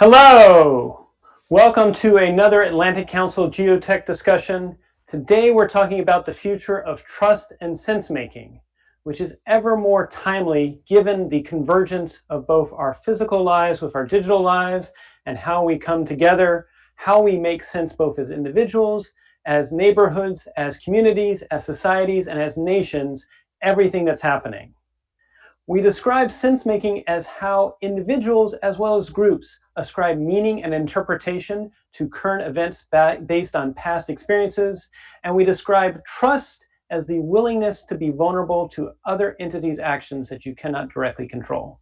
Hello! Welcome to another Atlantic Council Geotech discussion. Today we're talking about the future of trust and sense-making, which is ever more timely given the convergence of both our physical lives with our digital lives and how we come together, how we make sense both as individuals, as neighborhoods, as communities, as societies, and as nations, everything that's happening. We describe sense-making as how individuals as well as groups ascribe meaning and interpretation to current events based on past experiences, and we describe trust as the willingness to be vulnerable to other entities' actions that you cannot directly control.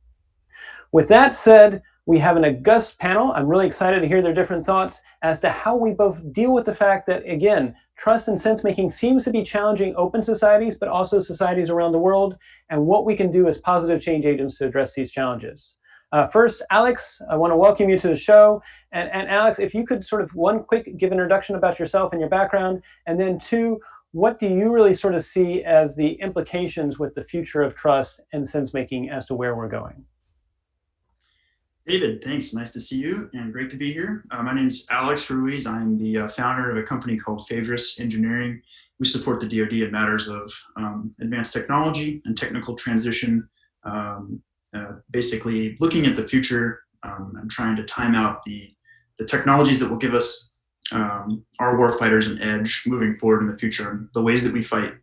With that said, we have an august panel. I'm really excited to hear their different thoughts as to how we both deal with the fact that, again, trust and sense-making seems to be challenging open societies, but also societies around the world, and what we can do as positive change agents to address these challenges. First, Alex, I want to welcome you to the show. And Alex, if you could sort of one quick give introduction about yourself and your background, and then two, what do you really sort of see as the implications with the future of trust and sense-making as to where we're going? David, thanks. Nice to see you and great to be here. My name is Alex Ruiz. I'm the founder of a company called Phaedrus Engineering. We support the DoD in matters of advanced technology and technical transition, basically looking at the future and trying to time out the technologies that will give us, our warfighters, an edge moving forward in the future, and the ways that we fight.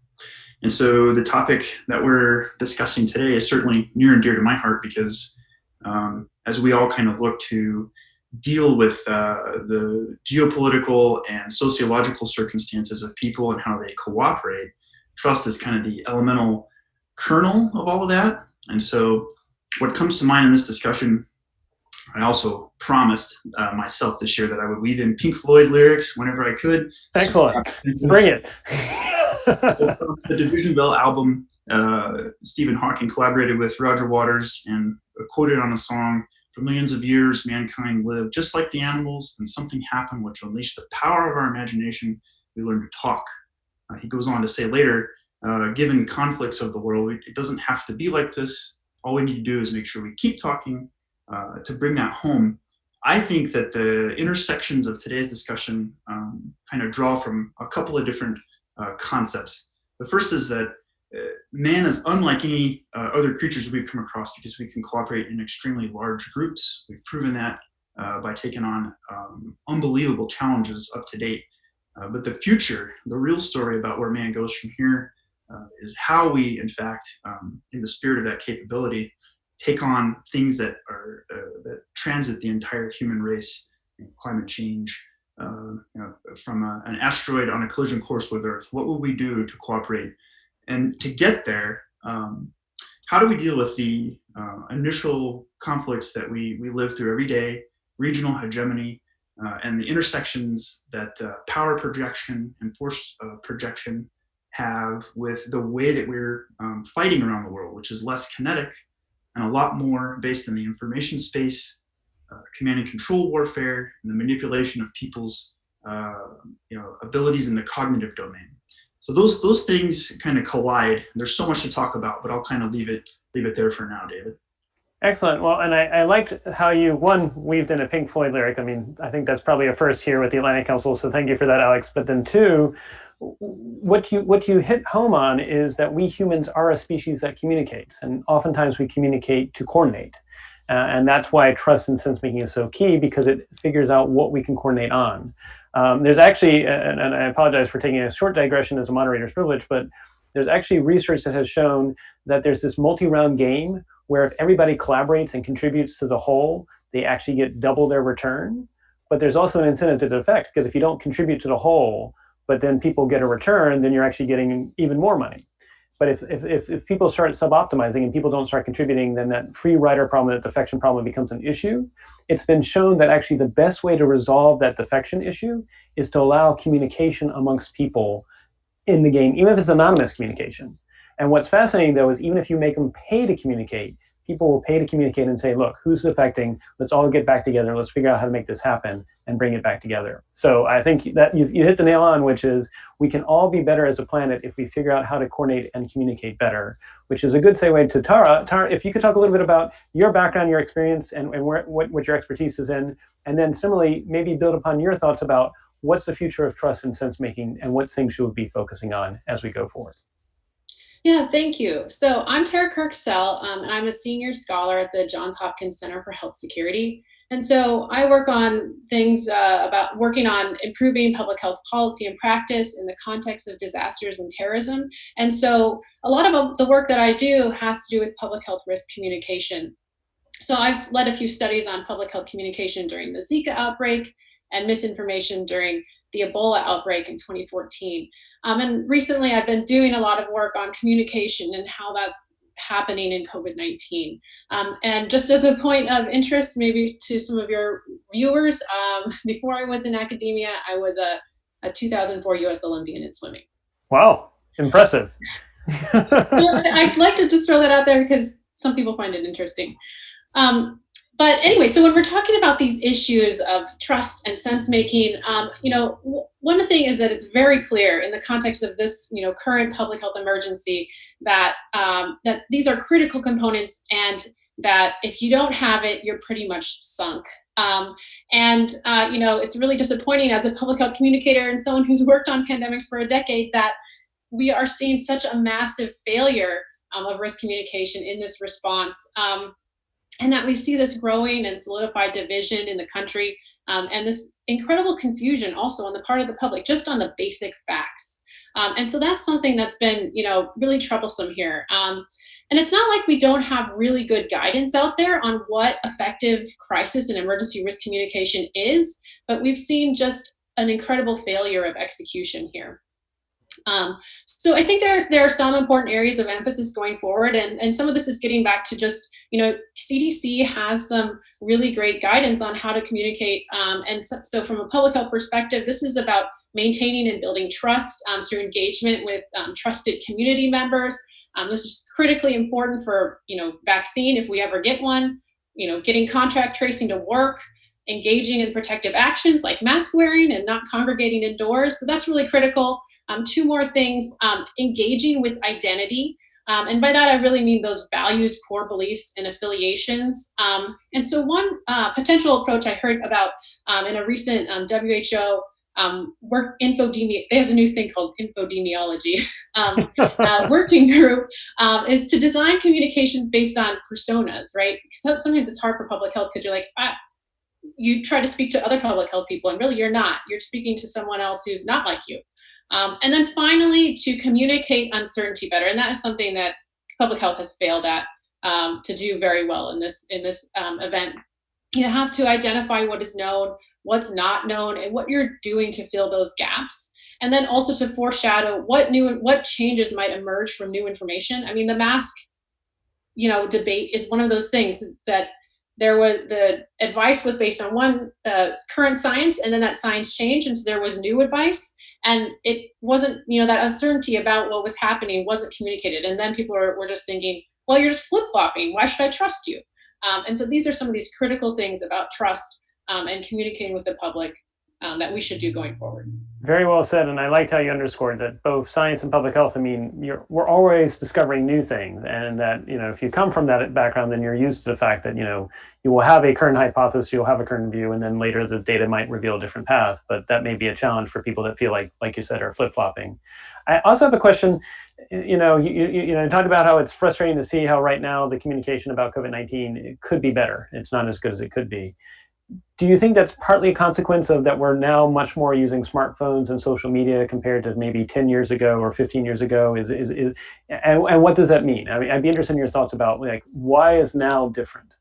And so the topic that we're discussing today is certainly near and dear to my heart because as we all kind of look to deal with the geopolitical and sociological circumstances of people and how they cooperate, trust is kind of the elemental kernel of all of that. And so what comes to mind in this discussion, I also promised myself this year that I would weave in Pink Floyd lyrics whenever I could. Excellent. Bring it. The Division Bell album, Stephen Hawking collaborated with Roger Waters and quoted on a song, "For millions of years, mankind lived just like the animals, then something happened which unleashed the power of our imagination. We learned to talk." He goes on to say later, given conflicts of the world, it doesn't have to be like this. All we need to do is make sure we keep talking to bring that home. I think that the intersections of today's discussion kind of draw from a couple of different concepts. The first is that man is unlike any other creatures we've come across because we can cooperate in extremely large groups. We've proven that by taking on unbelievable challenges up to date. But the future, the real story about where man goes from here is how we, in fact, in the spirit of that capability, take on things that are that transit the entire human race, climate change, from an asteroid on a collision course with Earth. What will we do to cooperate? And to get there, how do we deal with the initial conflicts that we live through every day, regional hegemony, and the intersections that power projection and force projection have with the way that we're fighting around the world, which is less kinetic and a lot more based in the information space, command and control warfare, and the manipulation of people's abilities in the cognitive domain. So those things kind of collide. There's so much to talk about, but I'll kind of leave it there for now, David. Excellent. Well, and I liked how you, one, weaved in a Pink Floyd lyric. I mean, I think that's probably a first here with the Atlantic Council, so thank you for that, Alex. But then two, what you hit home on is that we humans are a species that communicates, and oftentimes we communicate to coordinate. And that's why trust and sense-making is so key, because it figures out what we can coordinate on. There's actually, and I apologize for taking a short digression as a moderator's privilege, but there's actually research that has shown that there's this multi-round game where if everybody collaborates and contributes to the whole, they actually get double their return. But there's also an incentive to the effect, because if you don't contribute to the whole, but then people get a return, then you're actually getting even more money. But if people start sub-optimizing and people don't start contributing, then that free rider problem, that defection problem becomes an issue. It's been shown that actually the best way to resolve that defection issue is to allow communication amongst people in the game, even if it's anonymous communication. And what's fascinating, though, is even if you make them pay to communicate, people will pay to communicate and say, look, who's affecting? Let's all get back together. Let's figure out how to make this happen and bring it back together. So I think that you hit the nail on, which is we can all be better as a planet if we figure out how to coordinate and communicate better, which is a good segue to Tara. Tara, if you could talk a little bit about your background, your experience, and what your expertise is in, and then similarly, maybe build upon your thoughts about what's the future of trust and sense making and what things should we be focusing on as we go forward. Yeah, thank you. So I'm Tara Kirksell, and I'm a senior scholar at the Johns Hopkins Center for Health Security. And so I work on things about working on improving public health policy and practice in the context of disasters and terrorism. And so a lot of the work that I do has to do with public health risk communication. So I've led a few studies on public health communication during the Zika outbreak and misinformation during the Ebola outbreak in 2014. And recently I've been doing a lot of work on communication and how that's happening in COVID-19. And just as a point of interest, maybe to some of your viewers, before I was in academia, I was a 2004 US Olympian in swimming. Wow, impressive. I'd like to just throw that out there because some people find it interesting. But anyway, so when we're talking about these issues of trust and sense making, one thing is that it's very clear in the context of this, current public health emergency that that these are critical components, and that if you don't have it, you're pretty much sunk. It's really disappointing as a public health communicator and someone who's worked on pandemics for a decade that we are seeing such a massive failure of risk communication in this response. And that we see this growing and solidified division in the country, and this incredible confusion also on the part of the public, just on the basic facts. And so that's something that's been, really troublesome here. And it's not like we don't have really good guidance out there on what effective crisis and emergency risk communication is, but we've seen just an incredible failure of execution here. So I think there are some important areas of emphasis going forward, and some of this is getting back to just, CDC has some really great guidance on how to communicate. So from a public health perspective, this is about maintaining and building trust through engagement with trusted community members. This is critically important for, vaccine if we ever get one, getting contact tracing to work, engaging in protective actions like mask wearing and not congregating indoors. So that's really critical. Two more things, engaging with identity. And by that, I really mean those values, core beliefs, and affiliations. And so one potential approach I heard about in a recent WHO there's a new thing called infodemiology working group, is to design communications based on personas, right? So sometimes it's hard for public health because you're like, you try to speak to other public health people, and really you're not. You're speaking to someone else who's not like you. And then finally, to communicate uncertainty better, and that is something that public health has failed at to do very well in this event. You have to identify what is known, what's not known, and what you're doing to fill those gaps, and then also to foreshadow what changes might emerge from new information. I mean, the mask, debate is one of those things that the advice was based on one current science, and then that science changed, and so there was new advice. And it wasn't, that uncertainty about what was happening wasn't communicated. And then people were just thinking, well, you're just flip-flopping. Why should I trust you? And so these are some of these critical things about trust and communicating with the public that we should do going forward. Very well said, and I liked how you underscored that both science and public health. I mean, we're always discovering new things, and that if you come from that background, then you're used to the fact that you will have a current hypothesis, you'll have a current view, and then later the data might reveal a different path. But that may be a challenge for people that feel like you said, are flip flopping. I also have a question. You talked about how it's frustrating to see how right now the communication about COVID-19 could be better. It's not as good as it could be. Do you think that's partly a consequence of that we're now much more using smartphones and social media compared to maybe 10 years ago or 15 years ago? And what does that mean? I mean, I'd be interested in your thoughts about why is now different?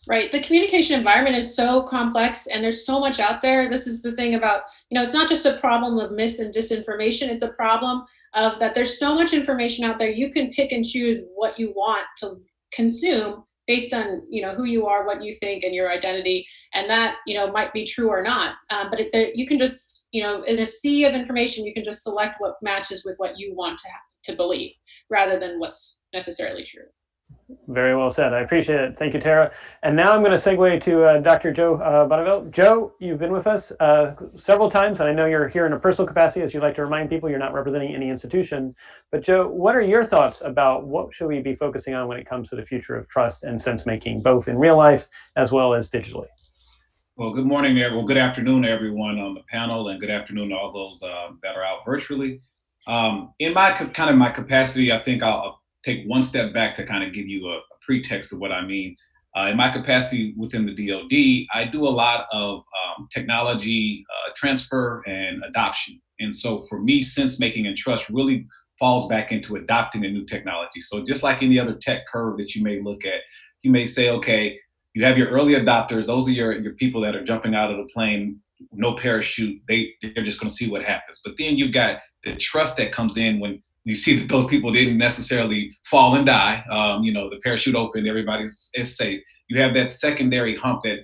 Right. The communication environment is so complex, and there's so much out there. This is the thing about, it's not just a problem of mis and disinformation. It's a problem of that there's so much information out there. You can pick and choose what you want to consume based on who you are, what you think, and your identity, and that might be true or not. But you can just in a sea of information, you can just select what matches with what you want to believe. rather than what's necessarily true. Very well said. I appreciate it. Thank you, Tara. And now I'm going to segue to Dr. Joe Bonneville. Joe, you've been with us several times, and I know you're here in a personal capacity, as you like to remind people you're not representing any institution. But Joe, what are your thoughts about what should we be focusing on when it comes to the future of trust and sense making, both in real life as well as digitally? Well, good morning, well, good afternoon to everyone on the panel, and good afternoon to all those that are out virtually. In my capacity, I think I'll take one step back to kind of give you a pretext of what I mean. In my capacity within the DoD, I do a lot of technology transfer and adoption. And so for me, sense making and trust really falls back into adopting a new technology. So just like any other tech curve that you may look at, you may say, okay, you have your early adopters. Those are your people that are jumping out of the plane, no parachute. They're just going to see what happens. But then you've got the trust that comes in when you see that those people didn't necessarily fall and die. The parachute opened, everybody's is safe. You have that secondary hump that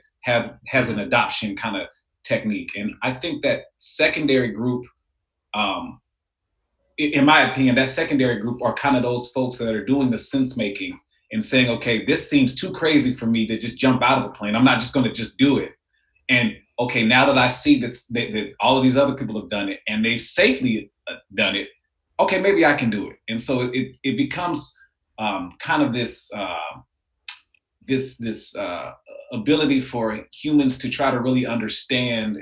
has an adoption kind of technique. And I think that secondary group, in my opinion, that secondary group are kind of those folks that are doing the sense making and saying, okay, this seems too crazy for me to just jump out of a plane. I'm not just going to just do it. And okay, now that I see that all of these other people have done it and they've safely done it, okay, maybe I can do it. And so it becomes kind of this ability for humans to try to really understand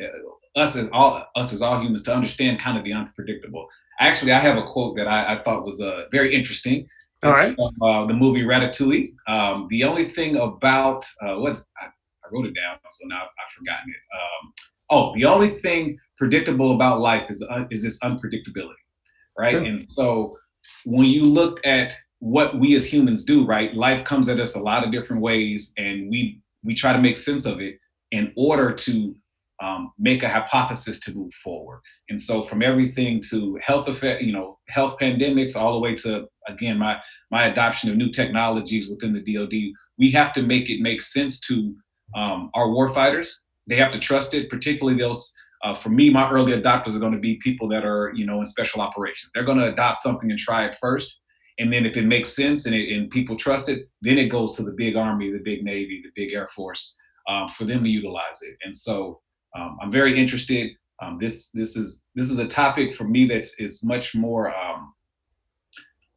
us as all humans to understand kind of the unpredictable. Actually, I have a quote that I thought was very interesting. All right. From the movie Ratatouille. The only thing about I wrote it down, so now I've forgotten it. The only thing predictable about life is this unpredictability, right? Sure. And so when you look at what we as humans do, right, life comes at us a lot of different ways, and we try to make sense of it in order to make a hypothesis to move forward. And so from everything to health health pandemics, all the way to, again, my adoption of new technologies within the DoD, we have to make it make sense to our warfighters. They have to trust it, particularly those, for me, my early adopters are going to be people that are, in special operations. They're going to adopt something and try it first. And then if it makes sense and people trust it, then it goes to the big Army, the big Navy, the big Air Force for them to utilize it. And so I'm very interested. This is a topic for me is much more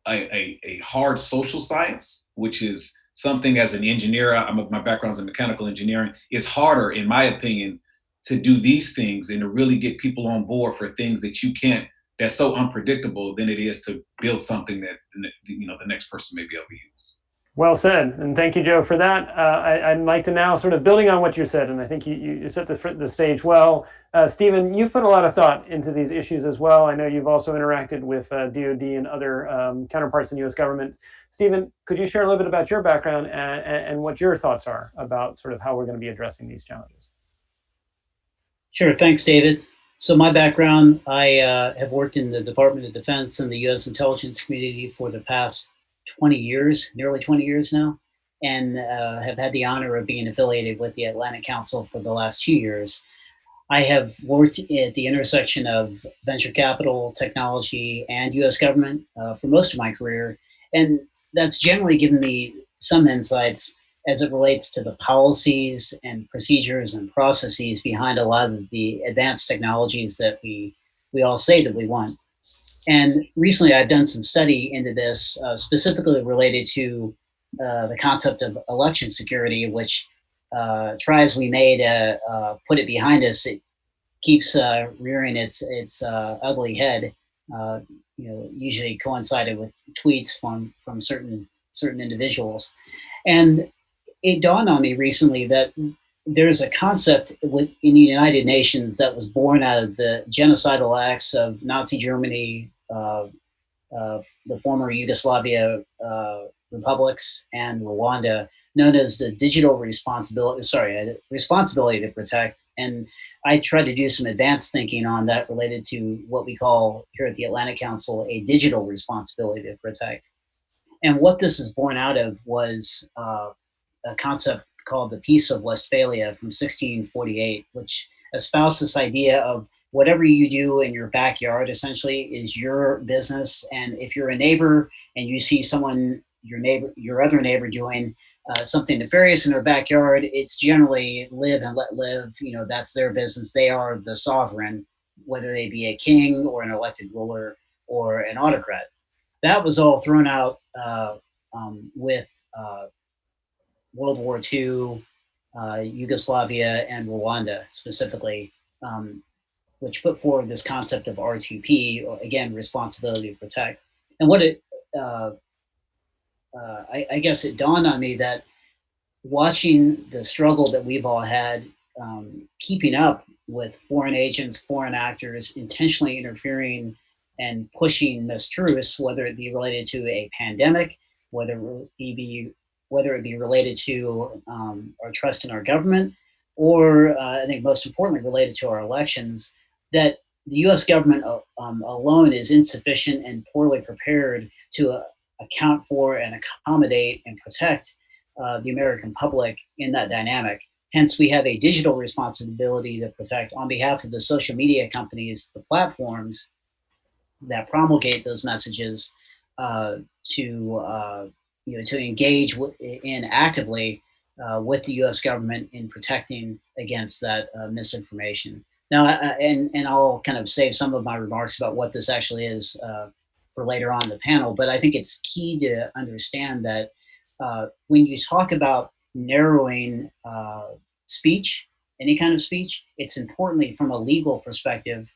a hard social science, which is something as an engineer. My background is in mechanical engineering. It's harder, in my opinion, to do these things and to really get people on board for things that you can't. That's so unpredictable than it is to build something that the next person may be able to use. Well said, and thank you, Joe, for that. I'd like to now, sort of building on what you said, and I think you set the stage well. Stephen, you've put a lot of thought into these issues as well. I know you've also interacted with DoD and other counterparts in the U.S. government. Stephen, could you share a little bit about your background and what your thoughts are about sort of how we're going to be addressing these challenges? Sure, thanks, David. So my background, I have worked in the Department of Defense and the U.S. intelligence community for the past 20 years, nearly 20 years now, and have had the honor of being affiliated with the Atlantic Council for the last 2 years. I have worked at the intersection of venture capital, technology, and U.S. government for most of my career, and that's generally given me some insights as it relates to the policies and procedures and processes behind a lot of the advanced technologies that we all say that we want. And recently I've done some study into this, specifically related to the concept of election security, which try as we may to put it behind us, it keeps rearing its ugly head, usually coincided with tweets from certain individuals. And it dawned on me recently that there's a concept in the United Nations that was born out of the genocidal acts of Nazi Germany, the former Yugoslavia republics, and Rwanda, known as the responsibility to protect. And I tried to do some advanced thinking on that related to what we call here at the Atlantic Council a digital responsibility to protect. And what this is born out of was a concept called the Peace of Westphalia from 1648, which espoused this idea of whatever you do in your backyard essentially is your business. And if you're a neighbor and you see someone, your other neighbor doing something nefarious in their backyard, it's generally live and let live. That's their business. They are the sovereign, whether they be a king or an elected ruler or an autocrat. That was all thrown out with World War II, Yugoslavia, and Rwanda specifically, which put forward this concept of R2P, or again, responsibility to protect. And what I guess it dawned on me that watching the struggle that we've all had keeping up with foreign agents, foreign actors intentionally interfering and pushing mistruths, whether it be related to a pandemic, whether it be related to our trust in our government, or I think most importantly related to our elections, that the U.S. government alone is insufficient and poorly prepared to account for and accommodate and protect the American public in that dynamic. Hence, we have a digital responsibility to protect on behalf of the social media companies, the platforms that promulgate those messages, to engage in actively with the U.S. government in protecting against that misinformation. Now, and I'll kind of save some of my remarks about what this actually is for later on in the panel, but I think it's key to understand that when you talk about narrowing speech, any kind of speech, it's importantly from a legal perspective,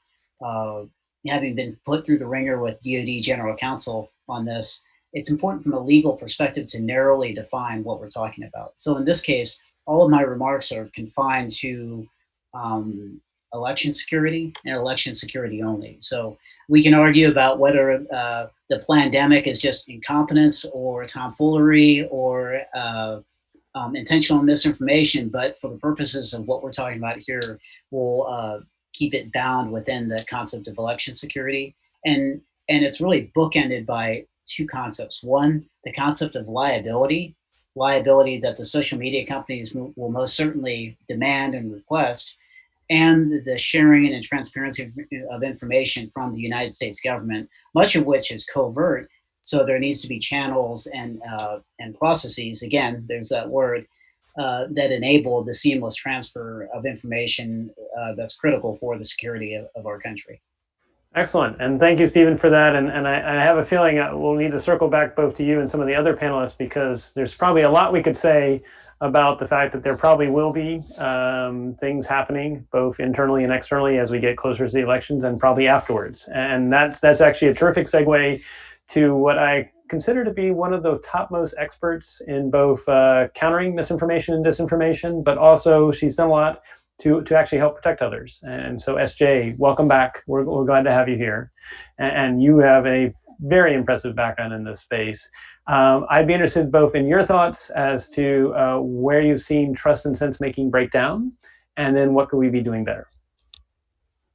having been put through the ringer with DoD General Counsel on this, it's important from a legal perspective to narrowly define what we're talking about. So in this case, all of my remarks are confined to election security and election security only. So we can argue about whether the pandemic is just incompetence or tomfoolery or intentional misinformation, but for the purposes of what we're talking about here, we'll keep it bound within the concept of election security. And it's really bookended by two concepts. One, the concept of liability that the social media companies will most certainly demand and request, and the sharing and transparency of information from the United States government, much of which is covert. So there needs to be channels and processes, again, there's that word, that enable the seamless transfer of information that's critical for the security of our country. Excellent. And thank you, Stephen, for that. And I have a feeling we'll need to circle back both to you and some of the other panelists, because there's probably a lot we could say about the fact that there probably will be things happening both internally and externally as we get closer to the elections, and probably afterwards. And that's actually a terrific segue to what I consider to be one of the topmost experts in both countering misinformation and disinformation, but also she's done a lot to actually help protect others. And so SJ, welcome back. We're glad to have you here. And you have a very impressive background in this space. I'd be interested both in your thoughts as to where you've seen trust and sense-making break down, and then what could we be doing better?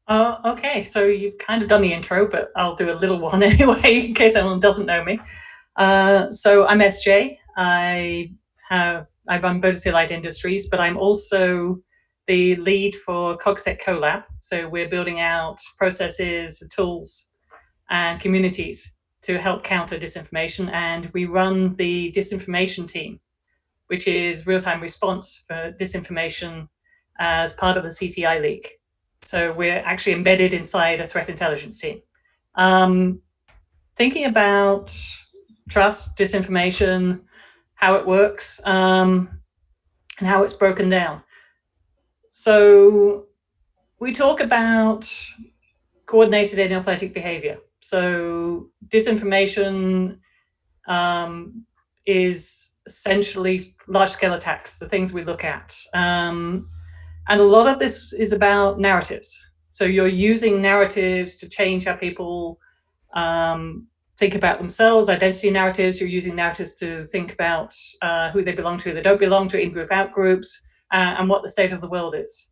Okay, so you've kind of done the intro, but I'll do a little one anyway, in case anyone doesn't know me. So I'm SJ. I run Bodicea Light Industries, but I'm also the lead for CogSec CoLab. So we're building out processes, tools, and communities to help counter disinformation. And we run the disinformation team, which is real-time response for disinformation as part of the CTI leak. So we're actually embedded inside a threat intelligence team. Thinking about trust, disinformation, how it works, and how it's broken down. So we talk about coordinated and authentic behavior. So disinformation is essentially large-scale attacks, the things we look at. And a lot of this is about narratives. So you're using narratives to change how people think about themselves, identity narratives. You're using narratives to think about who they belong to, they don't belong to, in-group, out-groups, and what the state of the world is.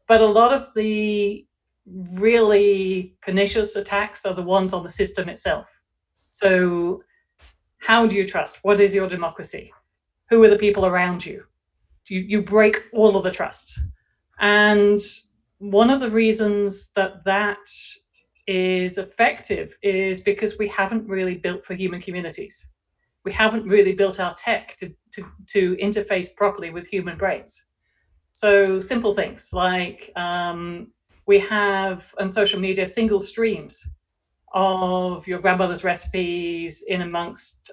But a lot of the really pernicious attacks are the ones on the system itself. So how do you trust? What is your democracy? Who are the people around you? You break all of the trusts. And one of the reasons that that is effective is because we haven't really built for human communities. We haven't really built our tech to interface properly with human brains. So simple things like we have on social media single streams of your grandmother's recipes in amongst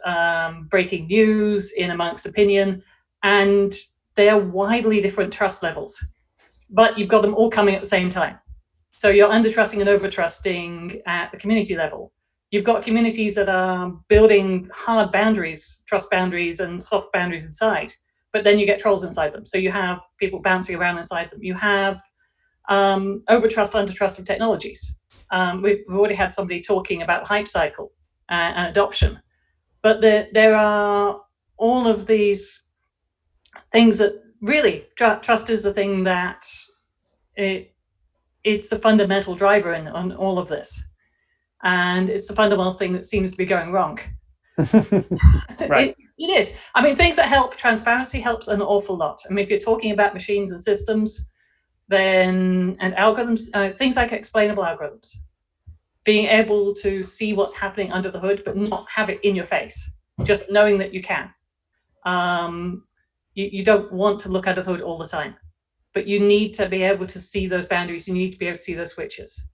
breaking news, in amongst opinion, and they're widely different trust levels, but you've got them all coming at the same time. So you're under-trusting and over-trusting at the community level. You've got communities that are building hard boundaries, trust boundaries and soft boundaries inside, but then you get trolls inside them. So you have people bouncing around inside them. You have over-trust, under-trust of technologies. We've already had somebody talking about hype cycle and adoption, but there are all of these things that really trust is the thing that it's the fundamental driver on all of this, and it's the fundamental thing that seems to be going wrong. Right. It is. I mean, things that help, transparency helps an awful lot. I mean, if you're talking about machines and systems, then and algorithms, things like explainable algorithms, being able to see what's happening under the hood, but not have it in your face, just knowing that you can. You don't want to look under the hood all the time, but you need to be able to see those boundaries. You need to be able to see those switches.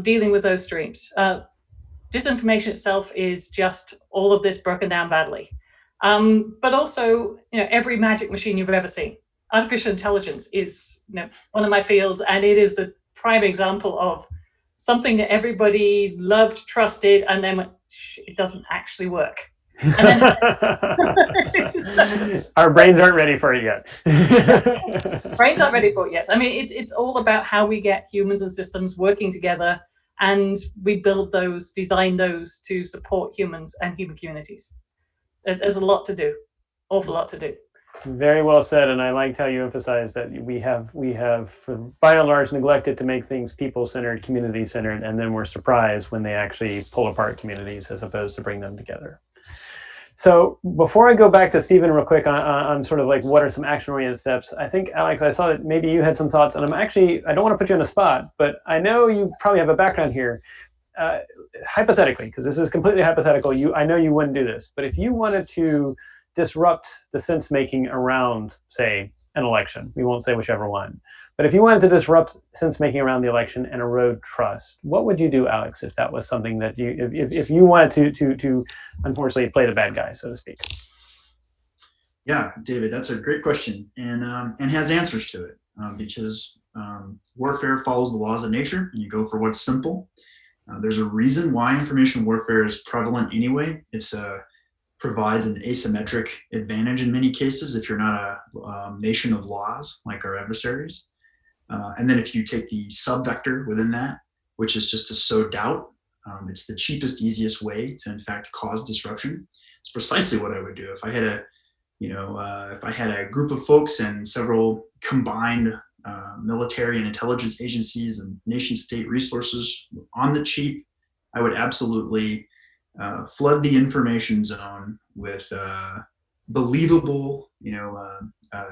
Dealing with those streams. Disinformation itself is just all of this broken down badly. But also, every magic machine you've ever seen. Artificial intelligence is one of my fields, and it is the prime example of something that everybody loved, trusted, and then went, it doesn't actually work. And then our brains aren't ready for it yet. Brains aren't ready for it yet. I mean, it's all about how we get humans and systems working together, and we build those, design those to support humans and human communities. There's a lot to do, awful lot to do. Very well said, and I liked how you emphasized that we have by and large neglected to make things people-centered, community-centered, and then we're surprised when they actually pull apart communities as opposed to bring them together. So before I go back to Stephen real quick on sort of like what are some action-oriented steps, I think, Alex, I saw that maybe you had some thoughts, and I don't want to put you on the spot, but I know you probably have a background here. Hypothetically, because this is completely hypothetical, I know you wouldn't do this, but if you wanted to disrupt the sense making around, say, an election, we won't say whichever one, but if you wanted to disrupt sense making around the election and erode trust, what would you do, Alex, if that was something that if you wanted to unfortunately play the bad guy, so to speak? Yeah, David, that's a great question, and has answers to it, because warfare follows the laws of nature, and you go for what's simple. There's a reason why information warfare is prevalent anyway. It's provides an asymmetric advantage in many cases if you're not a nation of laws like our adversaries. And then if you take the sub-vector within that, which is just to sow doubt, it's the cheapest, easiest way to in fact cause disruption. It's precisely what I would do if I had if I had a group of folks and several combined military and intelligence agencies and nation state resources on the cheap. I would absolutely flood the information zone with believable,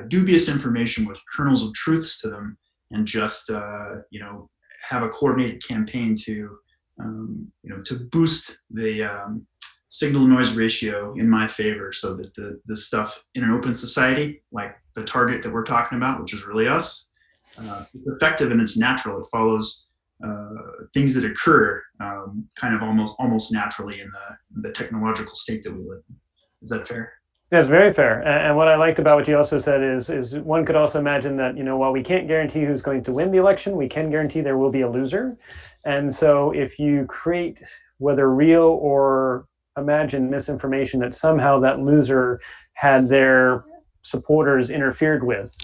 dubious information with kernels of truths to them, and just have a coordinated campaign to boost the signal noise ratio in my favor, so that the stuff in an open society, like the target that we're talking about, which is really us, it's effective and it's natural. It follows things that occur kind of almost naturally in the technological state that we live in. Is that fair? That's very fair. And what I liked about what you also said is one could also imagine that, while we can't guarantee who's going to win the election, we can guarantee there will be a loser. And so if you create, whether real or imagined, misinformation that somehow that loser had their supporters interfered with,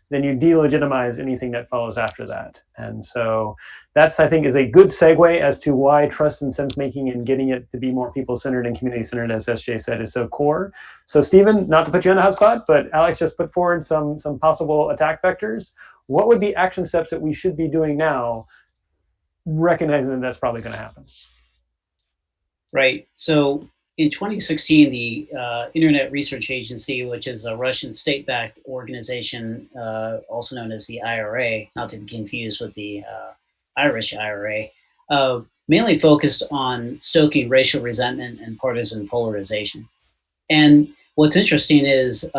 then you delegitimize anything that follows after that. And so that's, I think, is a good segue as to why trust and sense making and getting it to be more people-centered and community-centered, as SJ said, is so core. So Stephen, not to put you on the hot spot, but Alex just put forward some possible attack vectors. What would be action steps that we should be doing now, recognizing that that's probably going to happen? Right. So in 2016, the Internet Research Agency, which is a Russian state-backed organization, also known as the IRA, not to be confused with the Irish IRA, mainly focused on stoking racial resentment and partisan polarization. And what's interesting is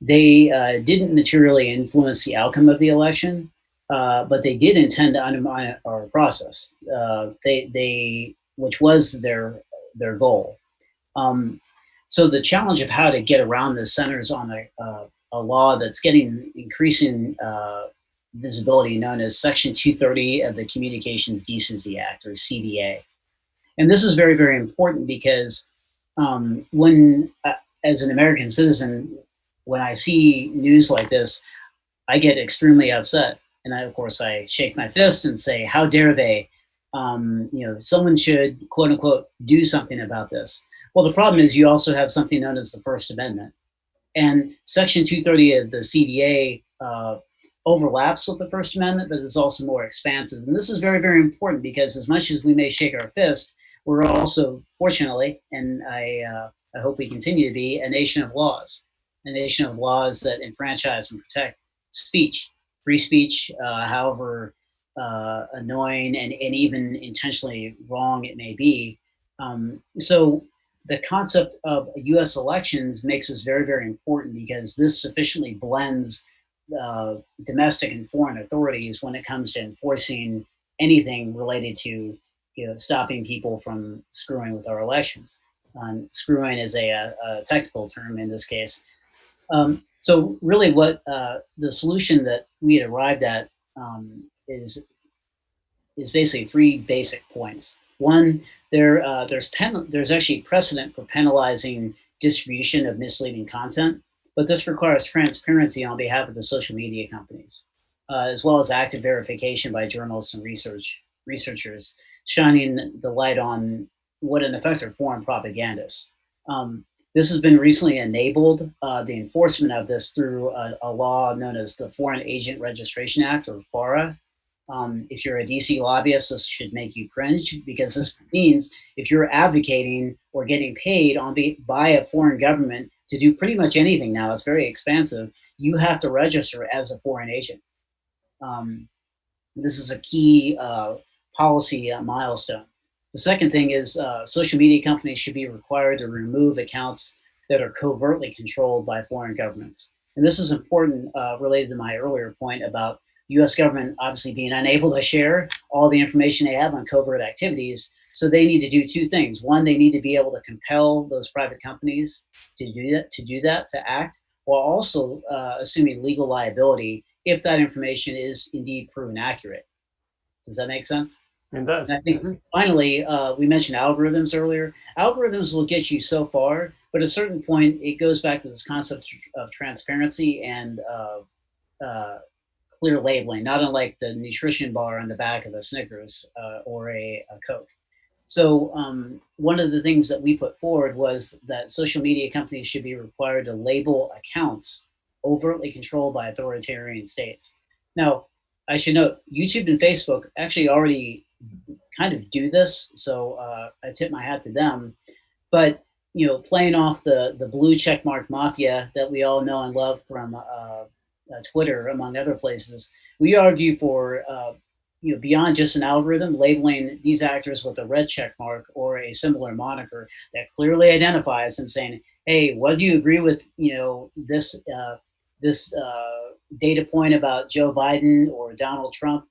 they didn't materially influence the outcome of the election, but they did intend to undermine our process. Which was their goal. So the challenge of how to get around this centers on a law that's getting increasing visibility, known as Section 230 of the Communications Decency Act, or CDA. And this is very, very important because when, as an American citizen, when I see news like this, I get extremely upset. And of course, I shake my fist and say, how dare they? Someone should, quote unquote, do something about this. Well, the problem is you also have something known as the First Amendment. And Section 230 of the CDA overlaps with the First Amendment, but is also more expansive. And this is very, very important because as much as we may shake our fist, we're also, fortunately, and I hope we continue to be, a nation of laws that enfranchise and protect speech, free speech, however annoying and even intentionally wrong it may be. So the concept of US elections makes this very, very important because this sufficiently blends domestic and foreign authorities when it comes to enforcing anything related to stopping people from screwing with our elections. Screwing is a technical term in this case. So really what the solution that we had arrived at is basically three basic points. One, there's actually precedent for penalizing distribution of misleading content, but this requires transparency on behalf of the social media companies, as well as active verification by journalists and researchers, shining the light on what in effect are foreign propagandists. This has been recently enabled, the enforcement of this through a law known as the Foreign Agent Registration Act, or FARA. If you're a DC lobbyist, this should make you cringe because this means if you're advocating or getting paid by a foreign government to do pretty much anything now, it's very expansive, you have to register as a foreign agent. This is a key policy milestone. The second thing is social media companies should be required to remove accounts that are covertly controlled by foreign governments. And this is important related to my earlier point about US government obviously being unable to share all the information they have on covert activities. So they need to do two things. One, they need to be able to compel those private companies to do that, to act, while also assuming legal liability if that information is indeed proven accurate. Does that make sense? It does. And I think finally, we mentioned algorithms earlier. Algorithms will get you so far, but at a certain point, it goes back to this concept of transparency and clear labeling, not unlike the nutrition bar on the back of a Snickers or a Coke. So one of the things that we put forward was that social media companies should be required to label accounts overtly controlled by authoritarian states. Now, I should note, YouTube and Facebook actually already kind of do this, so I tip my hat to them. But playing off the blue checkmark mafia that we all know and love from Twitter, among other places, we argue for beyond just an algorithm, labeling these actors with a red checkmark or a similar moniker that clearly identifies them, saying, "Hey, whether you agree with this data point about Joe Biden or Donald Trump,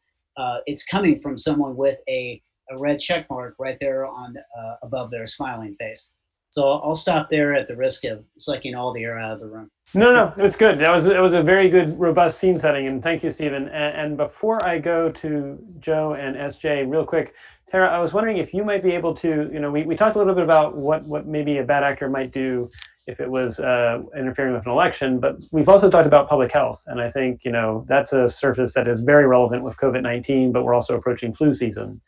it's coming from someone with a red check mark right there on above their smiling face." So I'll stop there at the risk of sucking all the air out of the room. No, it's good. It was a very good, robust scene setting, and thank you, Stephen. And before I go to Joe and SJ, real quick, Tara, I was wondering if you might be able to, we talked a little bit about what maybe a bad actor might do if it was interfering with an election, but we've also talked about public health. And I think, that's a surface that is very relevant with COVID-19, but we're also approaching flu season.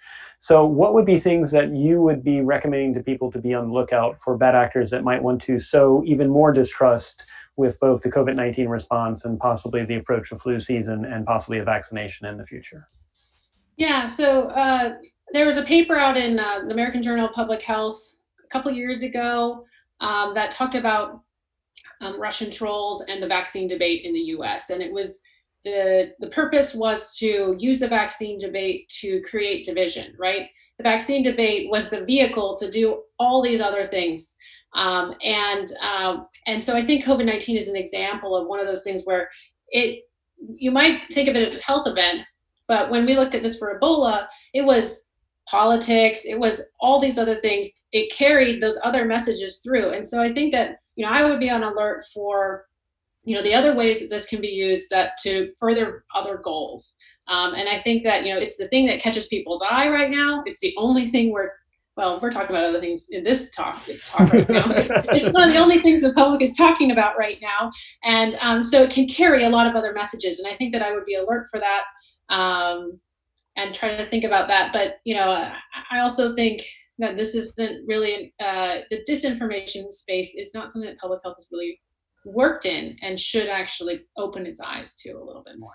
So what would be things that you would be recommending to people to be on the lookout for bad actors that might want to sow even more distrust with both the COVID-19 response and possibly the approach of flu season and possibly a vaccination in the future? Yeah, so there was a paper out in the American Journal of Public Health couple years ago that talked about Russian trolls and the vaccine debate in the US. And it was the purpose was to use the vaccine debate to create division, right? The vaccine debate was the vehicle to do all these other things. And so I think COVID-19 is an example of one of those things where you might think of it as a health event, but when we looked at this for Ebola, it was politics, it was all these other things. It carried those other messages through. And so I think that, I would be on alert for, the other ways that this can be used to further other goals. And I think that, it's the thing that catches people's eye right now. It's the only thing we're talking about other things in this talk right now. It's one of the only things the public is talking about right now. And so it can carry a lot of other messages. And I think that I would be alert for that and try to think about that. But, I also think that this isn't really, the disinformation space is not something that public health has really worked in and should actually open its eyes to a little bit more.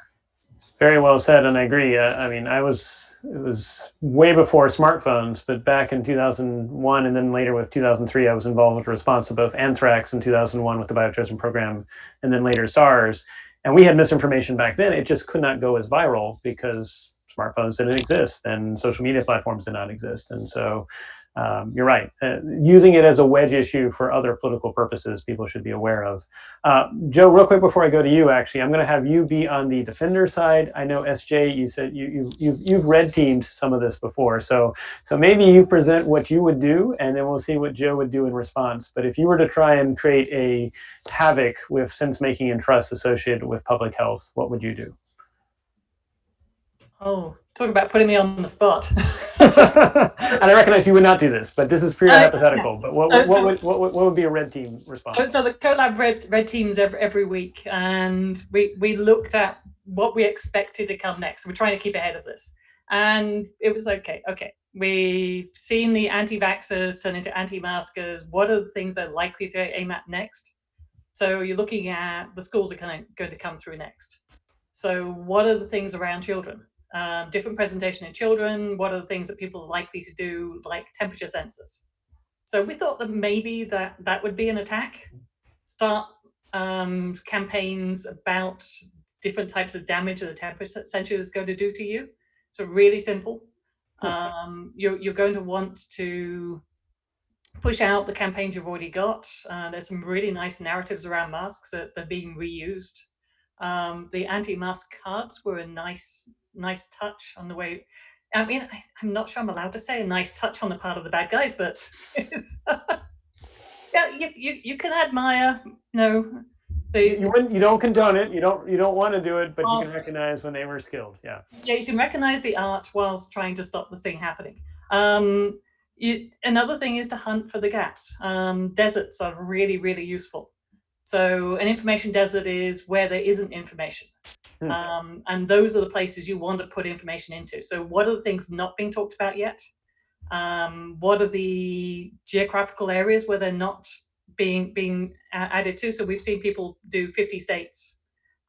Very well said, and I agree. It was way before smartphones, but back in 2001 and then later with 2003, I was involved with response to both anthrax in 2001 with the bioterrorism program, and then later SARS. And we had misinformation back then. It just could not go as viral because smartphones didn't exist and social media platforms did not exist. And so you're right. Using it as a wedge issue for other political purposes, people should be aware of. Joe, real quick before I go to you, actually, I'm going to have you be on the defender side. I know SJ, you said you've red teamed some of this before, so maybe you present what you would do, and then we'll see what Joe would do in response. But if you were to try and create a havoc with sense-making and trust associated with public health, what would you do? Oh, talk about putting me on the spot. And I recognize you would not do this, but this is purely hypothetical. But what would be a red team response? So the CoLab red teams every week, and we looked at what we expected to come next. So we're trying to keep ahead of this, and it was okay. We've seen the anti-vaxxers turn into anti-maskers. What are the things they're likely to aim at next? So you're looking at the schools are going to come through next. So what are the things around children? Different presentation in children. What are the things that people are likely to do, like temperature sensors? So we thought that maybe that would be an attack. Start campaigns about different types of damage that the temperature sensor is going to do to you. So really simple. You're going to want to push out the campaigns you've already got. There's some really nice narratives around masks that are being reused. The anti-mask cards were a nice touch on the way. I'm not sure I'm allowed to say a nice touch on the part of the bad guys, but it's you can admire. You don't condone it. You don't want to do it, but you can recognize when they were skilled. Yeah, you can recognize the art whilst trying to stop the thing happening. Another thing is to hunt for the gaps. Deserts are really, really useful. So an information desert is where there isn't information. And those are the places you want to put information into. So what are the things not being talked about yet? What are the geographical areas where they're not being added to? So we've seen people do 50 states.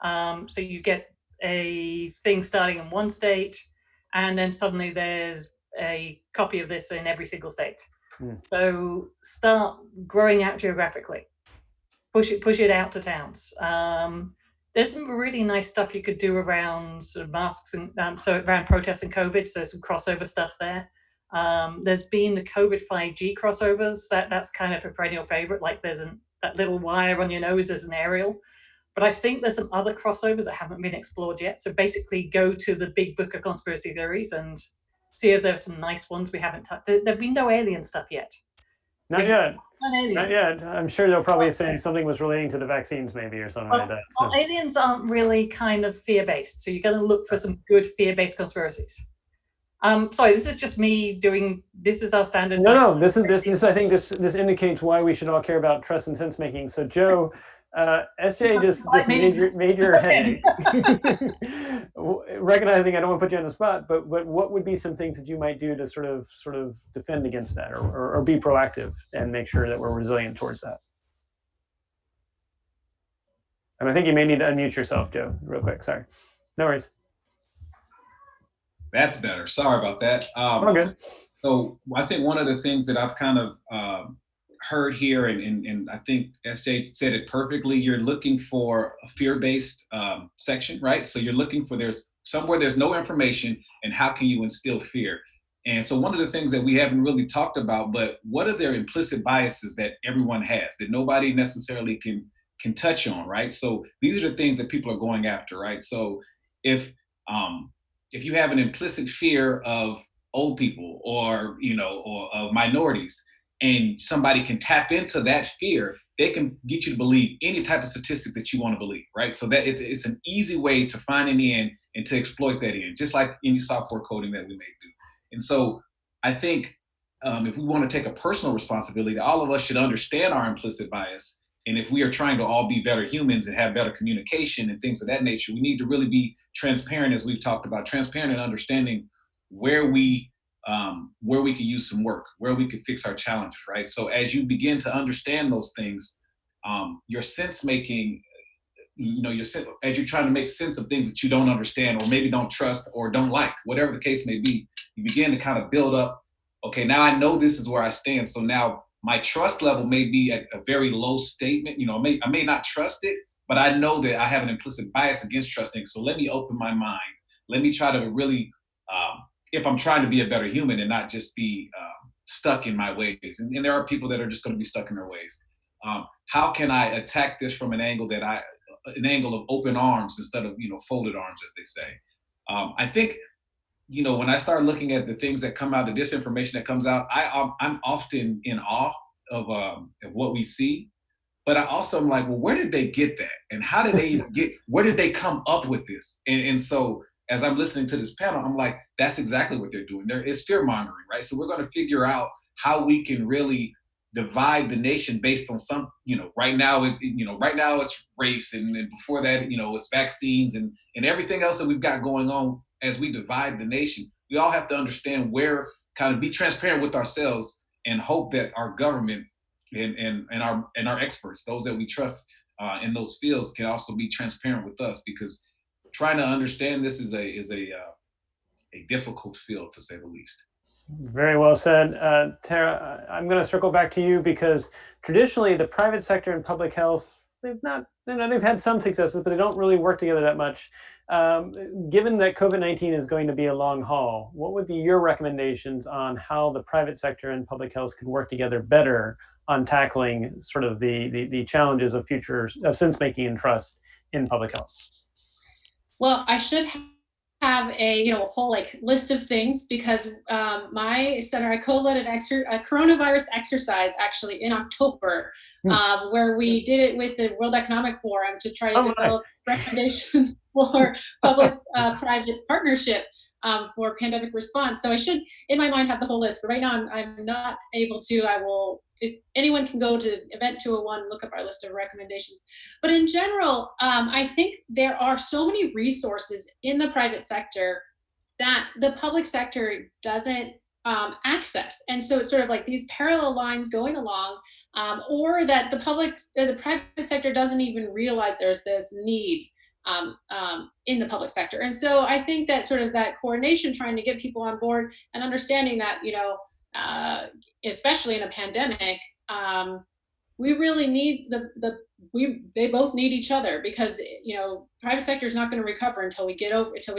So you get a thing starting in one state, and then suddenly there's a copy of this in every single state. So start growing out geographically. Push it out to towns. There's some really nice stuff you could do around sort of masks and so around protests and COVID. So there's some crossover stuff there. There's been the COVID 5G crossovers. That's kind of a perennial favorite. Like there's that little wire on your nose as an aerial. But I think there's some other crossovers that haven't been explored yet. So basically go to the big book of conspiracy theories and see if there's some nice ones we haven't touched. There've been no alien stuff yet. Not yet. I'm sure they'll probably say something was relating to the vaccines maybe or something like that. So. Well, aliens aren't really kind of fear-based. So you're going to look for some good fear-based conspiracies. Sorry, this is just me this is our standard. No, this I think this indicates why we should all care about trust and sense making. So Joe, SJ just made your head. Recognizing I don't want to put you on the spot, but what would be some things that you might do to sort of defend against that or be proactive and make sure that we're resilient towards that? And I think you may need to unmute yourself, Joe, real quick. Sorry. No worries. That's better. Sorry about that. All good. So I think one of the things that I've kind of heard here, and I think SJ said it perfectly. You're looking for a fear-based section, right? So you're looking for there's no information, and how can you instill fear? And so one of the things that we haven't really talked about, but what are their implicit biases that everyone has that nobody necessarily can touch on, right? So these are the things that people are going after, right? So if you have an implicit fear of old people or or of minorities, and somebody can tap into that fear, they can get you to believe any type of statistic that you want to believe, right? So that it's an easy way to find an end and to exploit that end, just like any software coding that we may do. And so I think if we want to take a personal responsibility, all of us should understand our implicit bias. And if we are trying to all be better humans and have better communication and things of that nature, we need to really be transparent, as we've talked about, transparent and understanding where we could use some work, where we could fix our challenges, right? So as you begin to understand those things, your sense making, as you're trying to make sense of things that you don't understand or maybe don't trust or don't like, whatever the case may be, you begin to kind of build up, okay, now I know this is where I stand. So now my trust level may be at a very low statement. I may not trust it, but I know that I have an implicit bias against trusting. So let me open my mind. Let me try to really, if I'm trying to be a better human and not just be stuck in my ways. And there are people that are just going to be stuck in their ways. How can I attack this from an angle of open arms instead of folded arms, as they say? I think when I start looking at the things that come out, the disinformation that comes out, I'm often in awe of what we see. But I also am like, well, where did they get that? And how did they even where did they come up with this? And so as I'm listening to this panel, I'm like, that's exactly what they're doing. It's fear mongering, right? So we're going to figure out how we can really divide the nation based on some, right now it's race, and before that, it's vaccines and everything else that we've got going on. As we divide the nation, we all have to understand where, kind of be transparent with ourselves, and hope that our governments and our experts, those that we trust in those fields, can also be transparent with us, because trying to understand this is a difficult field, to say the least. Very well said. Tara, I'm going to circle back to you, because traditionally the private sector and public health, they've had some successes, but they don't really work together that much. Given that COVID-19 is going to be a long haul, what would be your recommendations on how the private sector and public health can work together better on tackling sort of the challenges of future sense making and trust in public health? Well, I should have a whole list of things, because my center, I co-led a coronavirus exercise actually in October, where we did it with the World Economic Forum to try to develop recommendations for public-private partnership for pandemic response. So I should, in my mind, have the whole list, but right now I'm not able to. I will, if anyone can go to Event 201, look up our list of recommendations. But in general, I think there are so many resources in the private sector that the public sector doesn't access. And so it's sort of like these parallel lines going along, or that the private sector doesn't even realize there's this need in the public sector. And so I think that sort of that coordination, trying to get people on board and understanding that, especially in a pandemic, we really need they both need each other, because private sector is not going to recover until we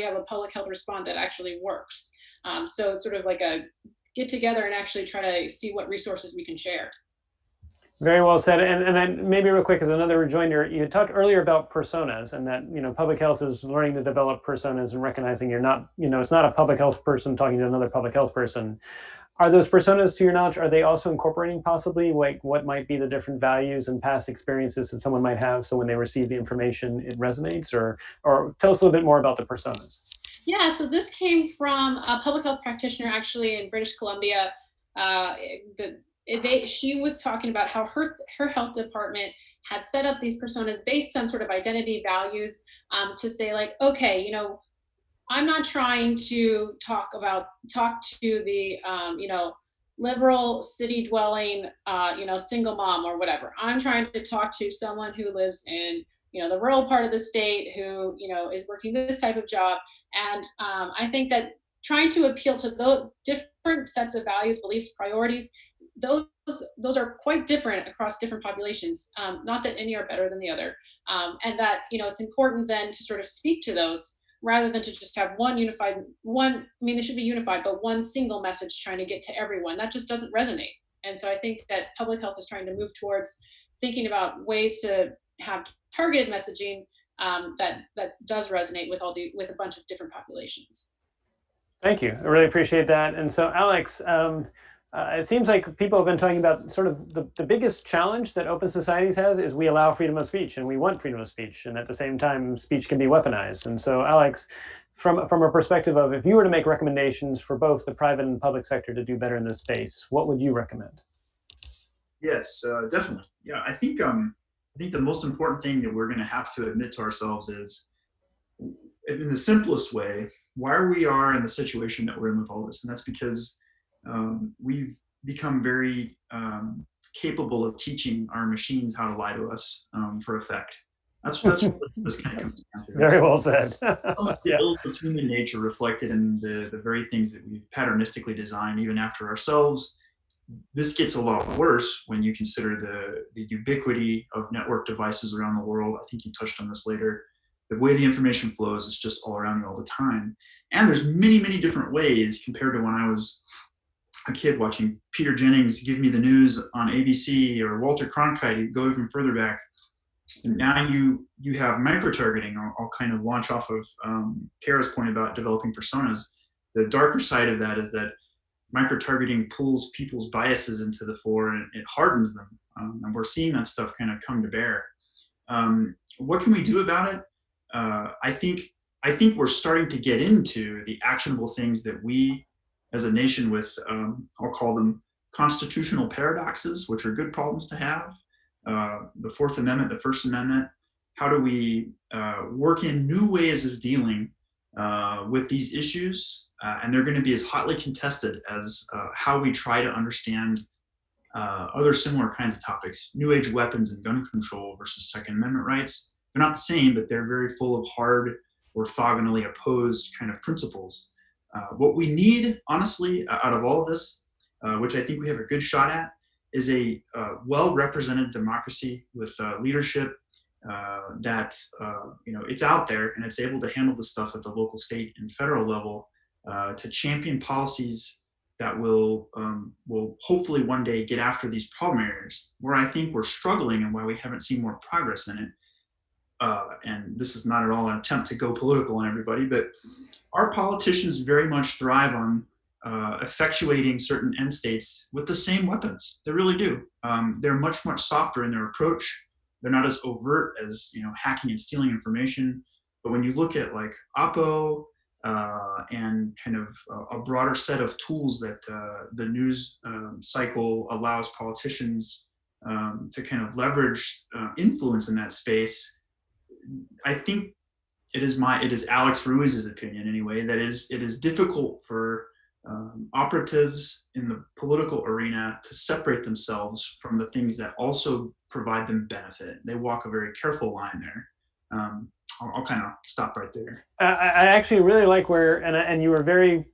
have a public health response that actually works. So it's sort of like a get together and actually try to see what resources we can share. Very well said. And then maybe real quick, as another rejoinder, you talked earlier about personas, and that public health is learning to develop personas and recognizing you're not, it's not a public health person talking to another public health person. Are those personas, to your knowledge, are they also incorporating possibly what might be the different values and past experiences that someone might have, so when they receive the information it resonates? Or tell us a little bit more about the personas. Yeah, so this came from a public health practitioner actually in British Columbia. She was talking about how her health department had set up these personas based on sort of identity values, to say okay, I'm not trying to talk to the liberal city dwelling single mom or whatever. I'm trying to talk to someone who lives in the rural part of the state, who is working this type of job. And I think that trying to appeal to those different sets of values, beliefs, priorities those are quite different across different populations. Not that any are better than the other, and that it's important then to sort of speak to those rather than to just have one unified one. I mean, they should be unified, but one single message trying to get to everyone, that just doesn't resonate. And so I think that public health is trying to move towards thinking about ways to have targeted messaging that does resonate with with a bunch of different populations. Thank you. I really appreciate that. And so, Alex, it seems like people have been talking about sort of the biggest challenge that open societies has is we allow freedom of speech and we want freedom of speech. And at the same time, speech can be weaponized. And so, Alex, from a perspective of if you were to make recommendations for both the private and public sector to do better in this space, what would you recommend? Yes, definitely. Yeah, I think the most important thing that we're going to have to admit to ourselves is, in the simplest way, why we are in the situation that we're in with all this, and that's because we've become very capable of teaching our machines how to lie to us for effect. That's what this kind of comes down to. Very well said. The ills of human nature reflected in the very things that we've patternistically designed, even after ourselves. This gets a lot worse when you consider the ubiquity of network devices around the world. I think you touched on this later. The way the information flows is just all around you all the time. And there's many, many different ways compared to when I was a kid watching Peter Jennings give me the news on ABC or Walter Cronkite. You go even further back. And now you have micro-targeting. I'll kind of launch off of Tara's point about developing personas. The darker side of that is that micro-targeting pulls people's biases into the fore and it hardens them. And we're seeing that stuff kind of come to bear. What can we do about it? I think we're starting to get into the actionable things that we, as a nation, with I'll call them constitutional paradoxes, which are good problems to have. The Fourth Amendment, the First Amendment. How do we work in new ways of dealing with these issues? And they're going to be as hotly contested as how we try to understand other similar kinds of topics. New age weapons and gun control versus Second Amendment rights. They're not the same, but they're very full of hard, orthogonally opposed kind of principles. What we need, honestly, out of all of this, which I think we have a good shot at, is a well-represented democracy with leadership that it's out there and it's able to handle the stuff at the local, state, and federal level to champion policies that will hopefully one day get after these problem areas. Where I think we're struggling and why we haven't seen more progress in it. And this is not at all an attempt to go political on everybody, but our politicians very much thrive on effectuating certain end states with the same weapons. They really do. They're much, much softer in their approach. They're not as overt as hacking and stealing information. But when you look at like Oppo and kind of a broader set of tools that the news cycle allows politicians to kind of leverage influence in that space, I think it is Alex Ruiz's opinion anyway, that it is difficult for operatives in the political arena to separate themselves from the things that also provide them benefit. They walk a very careful line there. I'll kind of stop right there. I actually really like and you were very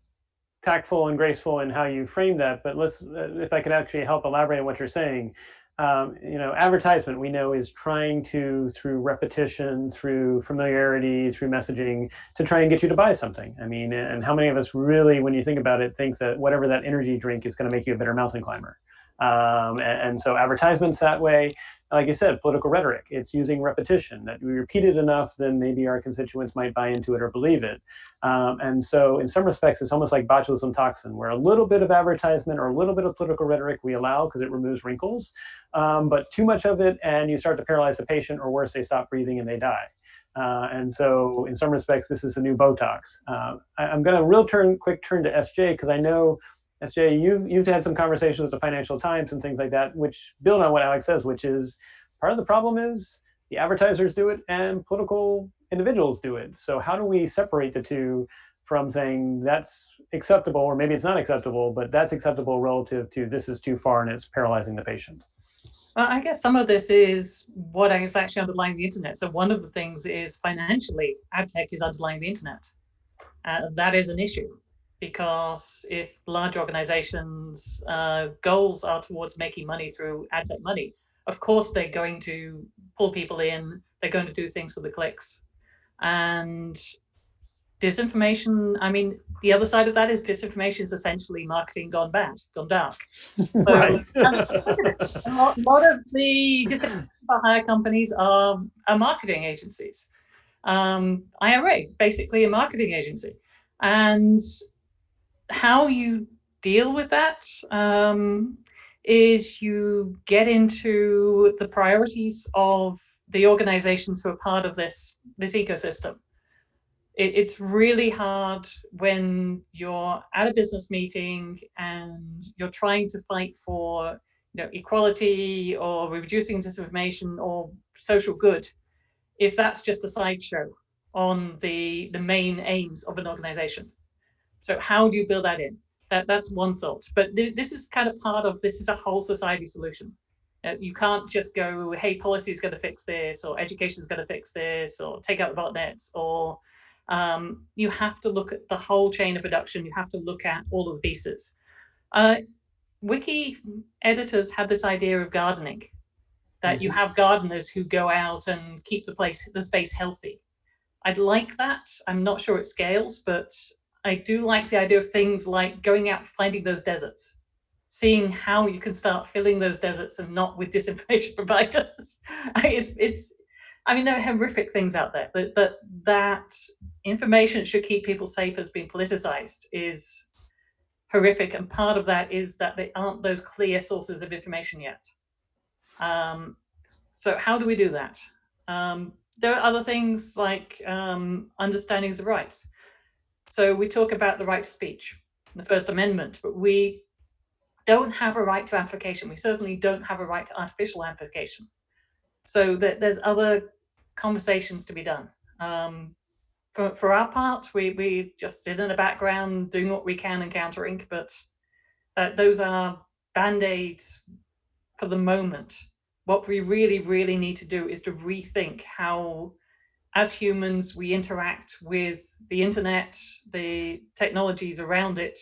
tactful and graceful in how you framed that, but if I could actually help elaborate on what you're saying. Advertisement, we know, is trying to, through repetition, through familiarity, through messaging, to try and get you to buy something. I mean, and how many of us really, when you think about it, thinks that whatever that energy drink is going to make you a better mountain climber? And so advertisements that way, like you said, political rhetoric, it's using repetition, that we repeat it enough, then maybe our constituents might buy into it or believe it. And so in some respects, it's almost like botulism toxin, where a little bit of advertisement or a little bit of political rhetoric we allow because it removes wrinkles, but too much of it and you start to paralyze the patient, or worse, they stop breathing and they die. And so in some respects, this is a new Botox. I'm going to quick turn to SJ, because I know, SJ, you've had some conversations with the Financial Times and things like that, which build on what Alex says, which is part of the problem is the advertisers do it and political individuals do it. So how do we separate the two from saying that's acceptable, or maybe it's not acceptable, but that's acceptable relative to this is too far and it's paralyzing the patient? Well, I guess some of this is what is actually underlying the internet. So one of the things is financially, ad tech is underlying the internet. That is an issue, because if large organizations' goals are towards making money through ad tech money, of course they're going to pull people in, they're going to do things for the clicks. And disinformation, I mean, the other side of that is disinformation is essentially marketing gone bad, gone dark. So, Right. a lot of the disinformation for hire companies are marketing agencies. IRA, basically a marketing agency. And how you deal with that is you get into the priorities of the organizations who are part of this ecosystem. It's really hard when you're at a business meeting and you're trying to fight for equality or reducing disinformation or social good, if that's just a sideshow on the main aims of an organization. So how do you build that in? That's one thought. But this is kind of part of, this is a whole society solution. You can't just go, hey, policy is going to fix this, or education is going to fix this, or take out the botnets, or you have to look at the whole chain of production. You have to look at all of the pieces. Wiki editors had this idea of gardening, that you have gardeners who go out and keep the space healthy. I'd like that. I'm not sure it scales, but I do like the idea of things like going out, finding those deserts, seeing how you can start filling those deserts and not with disinformation providers. I mean, there are horrific things out there. That information should keep people safe has been politicized is horrific. And part of that is that there aren't those clear sources of information yet. So how do we do that? There are other things like understandings of rights. So we talk about the right to speech, the First Amendment, but we don't have a right to amplification. We certainly don't have a right to artificial amplification. So there's other conversations to be done. For our part, we just sit in the background doing what we can and countering, but those are band-aids for the moment. What we really, really need to do is to rethink how, as humans, we interact with the internet, the technologies around it,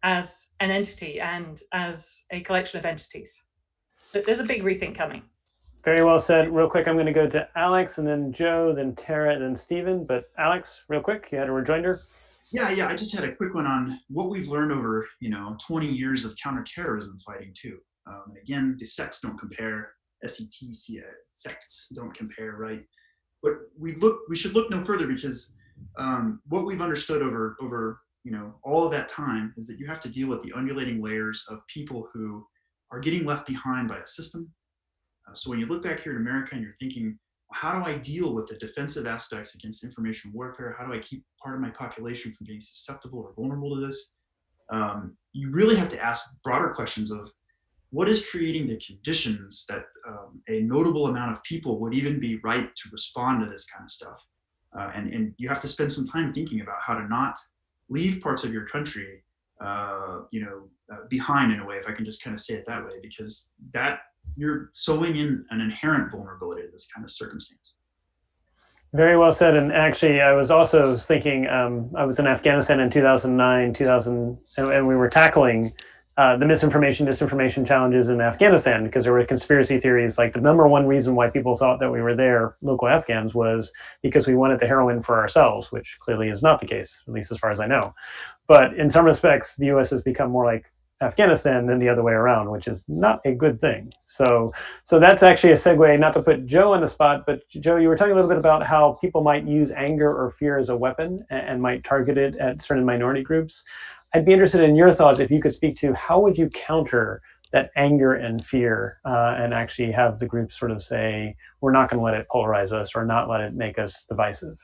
as an entity and as a collection of entities. There's a big rethink coming. Very well said. Real quick, I'm going to go to Alex, and then Joe, then Tara, and then Stephen. But Alex, real quick, you had a rejoinder? Yeah, I just had a quick one on what we've learned over 20 years of counterterrorism fighting too. And again, the sects don't compare. sects don't compare, right? But we should look no further, because what we've understood over all of that time is that you have to deal with the undulating layers of people who are getting left behind by a system. So when you look back here in America and you're thinking, how do I deal with the defensive aspects against information warfare? How do I keep part of my population from being susceptible or vulnerable to this? You really have to ask broader questions of what is creating the conditions that a notable amount of people would even be right to respond to this kind of stuff. And you have to spend some time thinking about how to not leave parts of your country behind, in a way, if I can just kind of say it that way, because that you're sowing in an inherent vulnerability to this kind of circumstance. Very well said. And actually, I was also thinking, I was in Afghanistan in 2009, and we were tackling the misinformation, disinformation challenges in Afghanistan, because there were conspiracy theories. Like the number one reason why people thought that we were there, local Afghans, was because we wanted the heroin for ourselves, which clearly is not the case, at least as far as I know. But in some respects, the US has become more like Afghanistan than the other way around, which is not a good thing. So that's actually a segue, not to put Joe on the spot, but Joe, you were talking a little bit about how people might use anger or fear as a weapon and might target it at certain minority groups. I'd be interested in your thoughts, if you could speak to how would you counter that anger and fear and actually have the group sort of say, we're not going to let it polarize us or not let it make us divisive.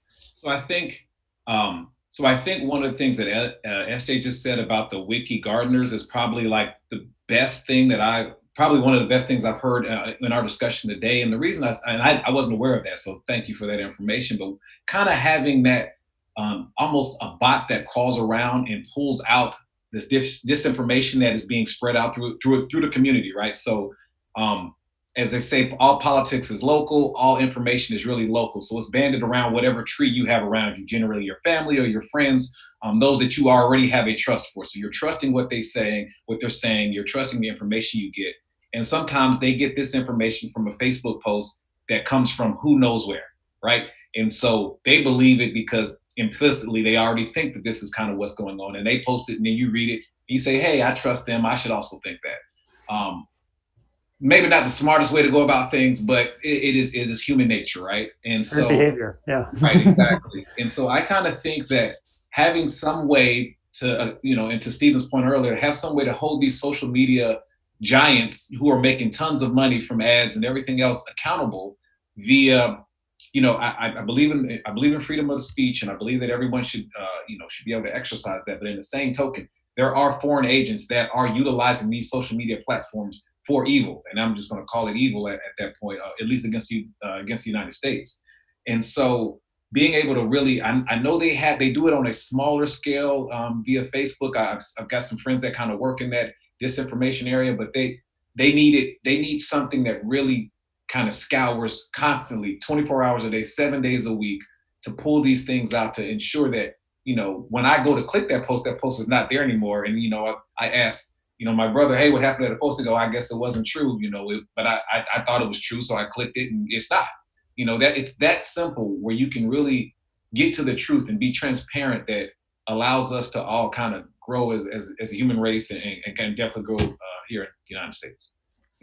So I think one of the things that SJ just said about the wiki gardeners is probably like the best thing probably one of the best things I've heard in our discussion today. And the reason I wasn't aware of that, so thank you for that information, but kind of having that almost a bot that crawls around and pulls out this disinformation that is being spread out through the community, right? So as they say, all politics is local, all information is really local. So it's banded around whatever tree you have around you, generally your family or your friends, those that you already have a trust for. So you're trusting what they're saying, you're trusting the information you get. And sometimes they get this information from a Facebook post that comes from who knows where, right? And so they believe it because implicitly they already think that this is kind of what's going on. And they post it and then you read it and you say, hey, I trust them. I should also think that. Maybe not the smartest way to go about things, but it is human nature, right? And so behavior, yeah. Right, exactly. And so I kind of think that having some way to, and to Stephen's point earlier, have some way to hold these social media giants who are making tons of money from ads and everything else accountable via, I believe in freedom of speech, and I believe that everyone should be able to exercise that. But in the same token, there are foreign agents that are utilizing these social media platforms for evil, and I'm just going to call it evil at that point, at least against the United States. And so being able to really, I know they do it on a smaller scale via Facebook. I've got some friends that kind of work in that disinformation area, but they need something that really kind of scours constantly, 24 hours a day, 7 days a week, to pull these things out to ensure that, when I go to click that post is not there anymore. And, I asked, my brother, hey, what happened to the post? To go, I guess it wasn't true, but I thought it was true. So I clicked it and it's not, that it's that simple where you can really get to the truth and be transparent, that allows us to all kind of grow as a human race and can definitely grow here in the United States.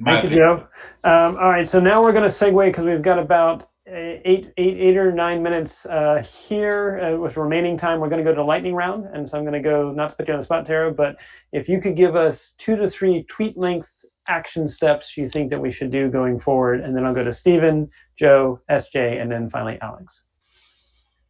Thank you, Joe. All right, so now we're going to segue because we've got about eight or 9 minutes here with remaining time. We're going to go to lightning round, and so I'm going to go, not to put you on the spot, Tara, but if you could give us 2 to 3 tweet length action steps you think that we should do going forward, and then I'll go to Stephen, Joe, SJ, and then finally Alex.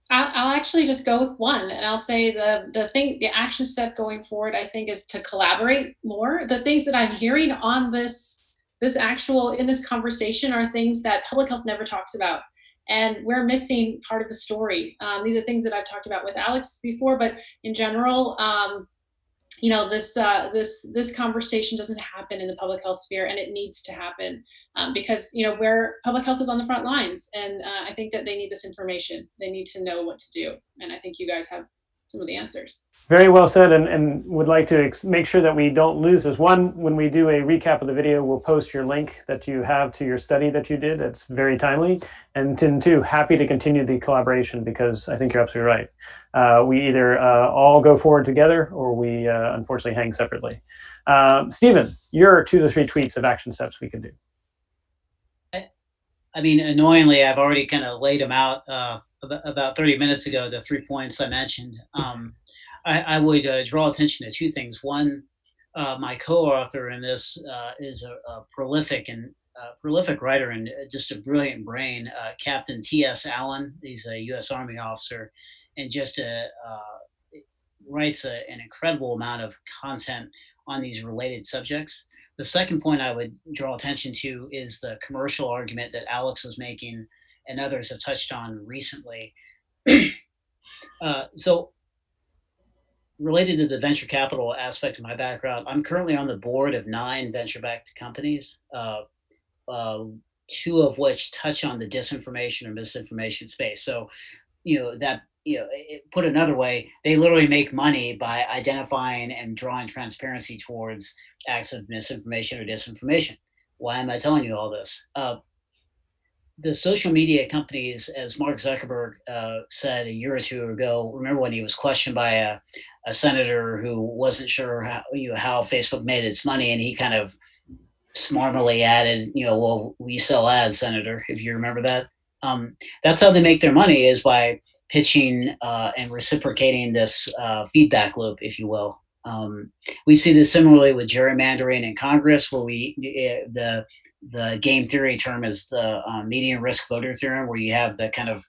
I'll actually just go with one, and I'll say the action step going forward, I think, is to collaborate more. The things that I'm hearing on in this conversation are things that public health never talks about, and we're missing part of the story. These are things that I've talked about with Alex before, but in general, this conversation doesn't happen in the public health sphere, and it needs to happen because where public health is on the front lines, and I think that they need this information. They need to know what to do, and I think you guys have some of the answers. Very well said, and would like to make sure that we don't lose this. One, when we do a recap of the video, we'll post your link that you have to your study that you did. That's very timely. And two, happy to continue the collaboration, because I think you're absolutely right. We either all go forward together, or we unfortunately hang separately. Stephen, your 2 to 3 tweets of action steps we can do. I mean, annoyingly, I've already kind of laid them out about 30 minutes ago, the 3 points I mentioned. I would draw attention to 2 things. One, my co-author in this is a prolific writer and just a brilliant brain, Captain T.S. Allen. He's a U.S. Army officer, and just writes an incredible amount of content on these related subjects. The second point I would draw attention to is the commercial argument that Alex was making and others have touched on recently. So related to the venture capital aspect of my background, I'm currently on the board of 9 venture-backed companies, 2 of which touch on the disinformation or misinformation space. So, put another way, they literally make money by identifying and drawing transparency towards acts of misinformation or disinformation. Why am I telling you all this? The social media companies, as Mark Zuckerberg said a year or 2 ago, remember when he was questioned by a senator who wasn't sure how Facebook made its money, and he kind of smartly added, well, we sell ads, Senator, if you remember that. That's how they make their money, is by pitching and reciprocating this feedback loop, if you will. We see this similarly with gerrymandering in Congress, where the game theory term is the median risk voter theorem, where you have the kind of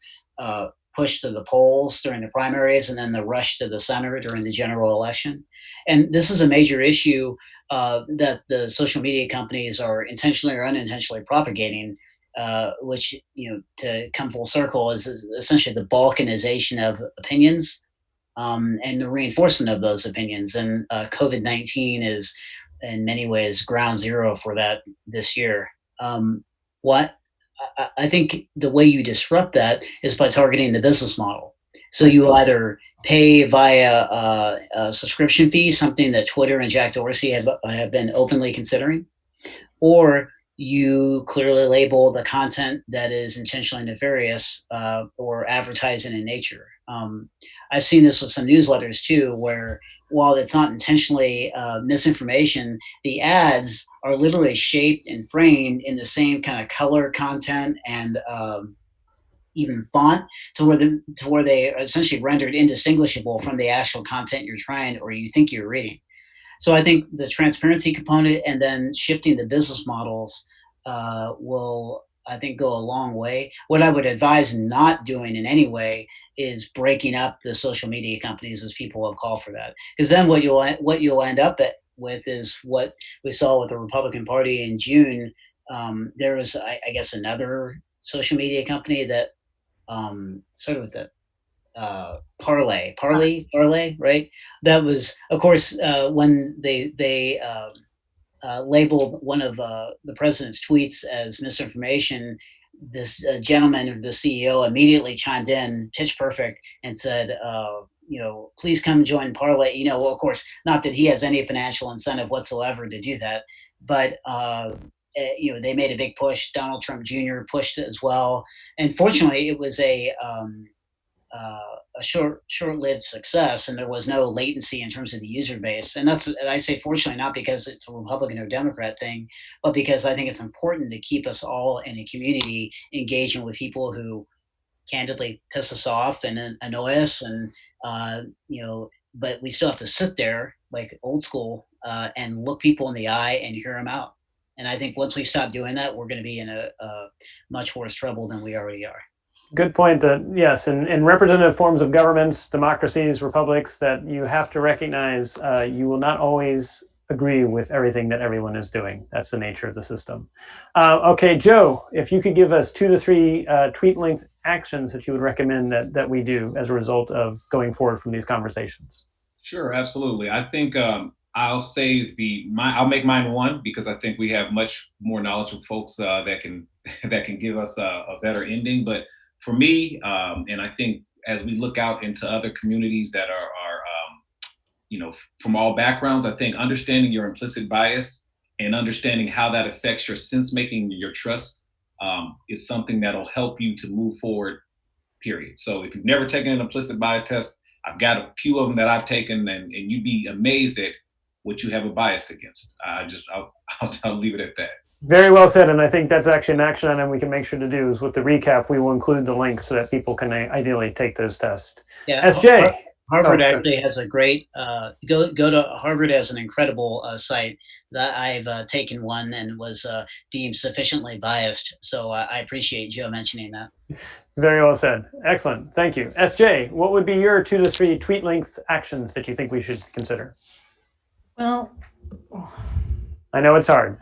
push to the polls during the primaries and then the rush to the center during the general election. And this is a major issue that the social media companies are intentionally or unintentionally propagating, which, to come full circle, is essentially the balkanization of opinions and the reinforcement of those opinions. And COVID-19 is in many ways ground zero for that this year. what I think the way you disrupt that is by targeting the business model. So you either pay via a subscription fee, something that Twitter and Jack Dorsey have been openly considering, or you clearly label the content that is intentionally nefarious or advertising in nature. I've seen this with some newsletters too, where while it's not intentionally misinformation, the ads are literally shaped and framed in the same kind of color, content, and even font to where they are essentially rendered indistinguishable from the actual content you're trying or you think you're reading. So I think the transparency component and then shifting the business models will, I think, go a long way. What I would advise not doing in any way is breaking up the social media companies, as people have called for that, because then what you'll end up with is what we saw with the Republican Party in June. There was, I guess, another social media company that sort of with the Parlay, right? That was, of course, when they labeled one of the president's tweets as misinformation. This gentleman, the CEO, immediately chimed in, pitch perfect, and said, please come join Parlay. Well, of course, not that he has any financial incentive whatsoever to do that, but they made a big push. Donald Trump Jr. pushed it as well, and fortunately, it was a short-lived success, and there was no latency in terms of the user base. And I say fortunately, not because it's a Republican or Democrat thing, but because I think it's important to keep us all in a community engaging with people who candidly piss us off and annoy us, and but we still have to sit there like old school and look people in the eye and hear them out. And I think once we stop doing that, we're going to be in a much worse trouble than we already are. Good point. That yes, in representative forms of governments, democracies, republics, that you have to recognize you will not always agree with everything that everyone is doing. That's the nature of the system. Okay, Joe, if you could give us 2 to 3 tweet length actions that you would recommend that we do as a result of going forward from these conversations. Sure, absolutely. I think I'll say I'll make mine 1, because I think we have much more knowledgeable folks that can give us a better ending. But for me, and I think as we look out into other communities that are from all backgrounds, I think understanding your implicit bias and understanding how that affects your sense making, your trust, is something that'll help you to move forward, period. So if you've never taken an implicit bias test, I've got a few of them that I've taken, and you'd be amazed at what you have a bias against. I'll leave it at that. Very well said, and I think that's actually an action item we can make sure to do. Is with the recap, we will include the links so that people can ideally take those tests. Yeah, SJ. Harvard actually has a great go to Harvard has an incredible site that I've taken one and was deemed sufficiently biased. So I appreciate Joe mentioning that. Very well said. Excellent. Thank you. SJ, what would be your 2 to 3 tweet length actions that you think we should consider? Well, I know it's hard.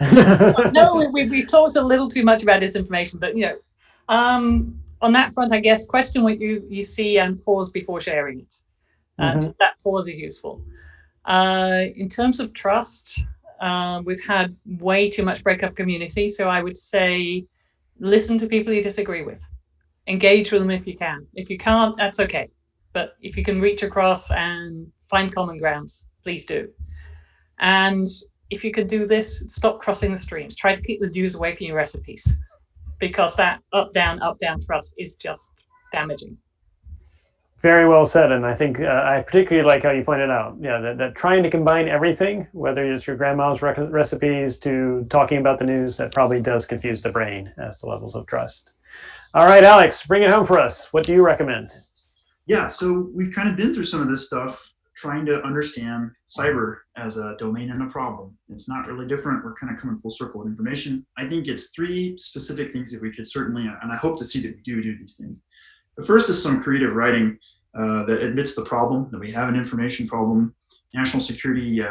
no, we talked a little too much about disinformation, but on that front, I guess question what you see and pause before sharing it. Just that pause is useful. In terms of trust, we've had way too much breakup community, so I would say listen to people you disagree with. Engage with them if you can. If you can't, that's okay. But if you can reach across and find common grounds, please do. And if you could do this, stop crossing the streams. Try to keep the Jews away from your recipes, because that up, down trust is just damaging. Very well said, and I think I particularly like how you pointed out, that trying to combine everything, whether it's your grandma's recipes to talking about the news, that probably does confuse the brain as to levels of trust. All right, Alex, bring it home for us. What do you recommend? Yeah, so we've kind of been through some of this stuff, trying to understand cyber as a domain and a problem. It's not really different. We're kind of coming full circle with information. I think it's 3 specific things that we could certainly, and I hope to see that we do these things. The first is some creative writing that admits the problem, that we have an information problem. National security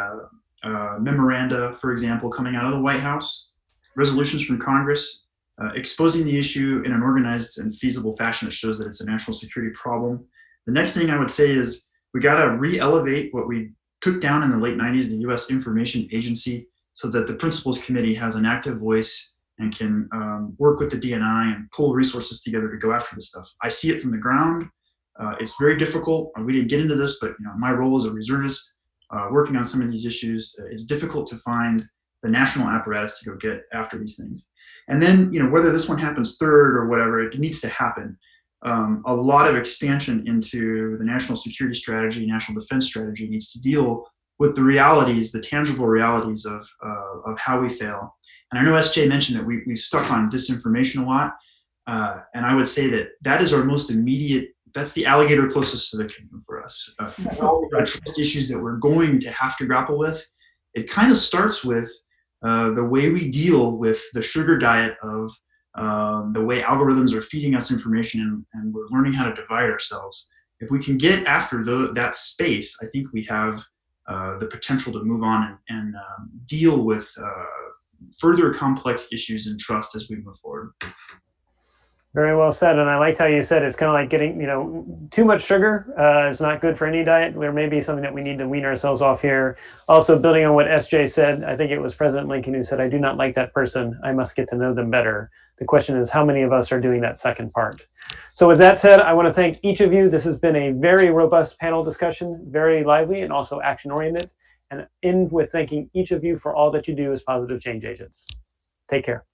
memoranda, for example, coming out of the White House, resolutions from Congress, exposing the issue in an organized and feasible fashion that shows that it's a national security problem. The next thing I would say is we got to re-elevate what we took down in the late 90s, the U.S. Information Agency, so that the Principals Committee has an active voice and can work with the DNI and pull resources together to go after this stuff. I see it from the ground. It's very difficult. We didn't get into this, but my role as a reservist working on some of these issues, it's difficult to find the national apparatus to go get after these things. And then, whether this one happens third or whatever, it needs to happen. A lot of expansion into the national security strategy, national defense strategy needs to deal with the realities, the tangible realities of how we fail. And I know SJ mentioned that we stuck on disinformation a lot. And I would say that is our most immediate, that's the alligator closest to the kingdom for us. All the trust issues that we're going to have to grapple with, it kind of starts with the way we deal with the sugar diet of the way algorithms are feeding us information, and we're learning how to divide ourselves. If we can get after that space, I think we have the potential to move on and deal with further complex issues in trust as we move forward. Very well said. And I liked how you said it's kind of like getting, too much sugar is not good for any diet. There may be something that we need to wean ourselves off here. Also, building on what SJ said, I think it was President Lincoln who said, "I do not like that person. I must get to know them better." The question is, how many of us are doing that second part? So with that said, I want to thank each of you. This has been a very robust panel discussion, very lively and also action-oriented. And end with thanking each of you for all that you do as positive change agents. Take care.